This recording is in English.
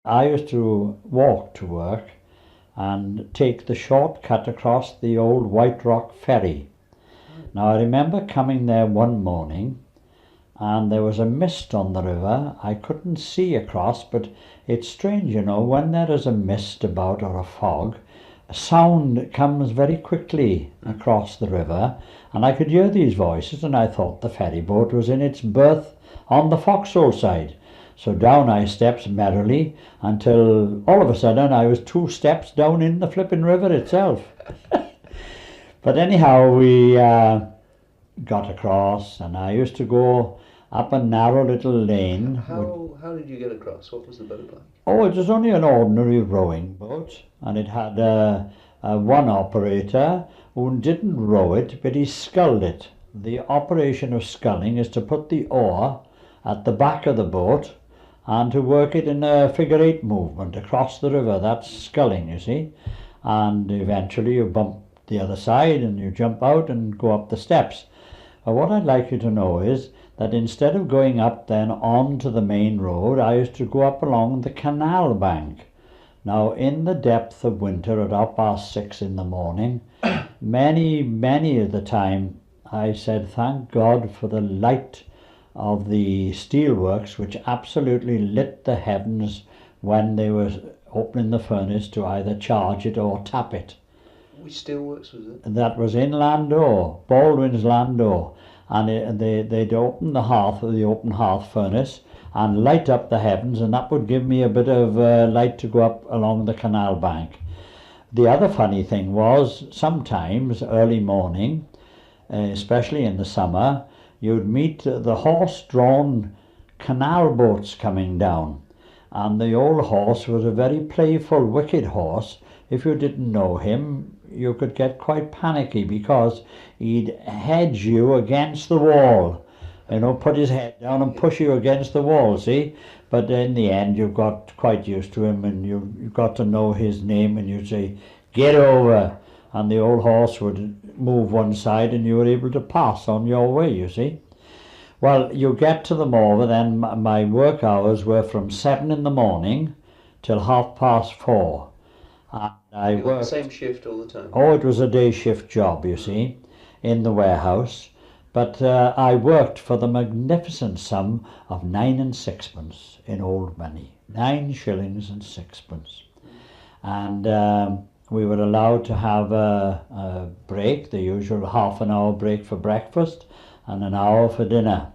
I used to walk to work and take the short cut across the old White Rock ferry. Now I remember coming there one morning and there was a mist on the river. I couldn't see across, but it's strange, you know, when there is a mist about or a fog, sound comes very quickly across the river, and I could hear these voices, and I thought the ferry boat was in its berth on the forecastle side. So down I steps merrily until all of a sudden I was 2 steps down in the flipping river itself. But anyhow, we got across, and I used to go up a narrow little lane. How did you get across? What was the boat like? Oh, it was only an ordinary rowing boat, and it had one operator who didn't row it, but he sculled it. The operation of sculling is to put the oar at the back of the boat and to work it in a figure-8 movement across the river. That's sculling, you see. And eventually you bump the other side and you jump out and go up the steps. What I'd like you to know is that instead of going up then onto the main road, I used to go up along the canal bank. Now, in the depth of winter at 6:30 in the morning, many of the time I said, thank God for the light of the steelworks which absolutely lit the heavens when they were opening the furnace to either charge it or tap it. Which steelworks was it? That was in Landau, Baldwin's Landau, and they'd open the hearth, the open hearth furnace, and light up the heavens, and that would give me a bit of light to go up along the canal bank. The other funny thing was, sometimes early morning, especially in the summer, you'd meet the horse-drawn canal boats coming down, and the old horse was a very playful, wicked horse. If you didn't know him, you could get quite panicky because he'd hedge you against the wall, you know, put his head down and push you against the wall, see? But in the end, you got quite used to him, and you got to know his name, and you'd say, get over, and the old horse would move one side and you were able to pass on your way, you see. Well, you get to the Morfa, then my work hours were from 7 in the morning till 4:30. And I You got worked the same shift all the time? Oh, it was a day shift job, you see, in the warehouse. But I worked for the magnificent sum of 9 and 6pence in old money. 9 shillings and 6pence. And we were allowed to have a break, the usual half an hour break for breakfast and an hour for dinner.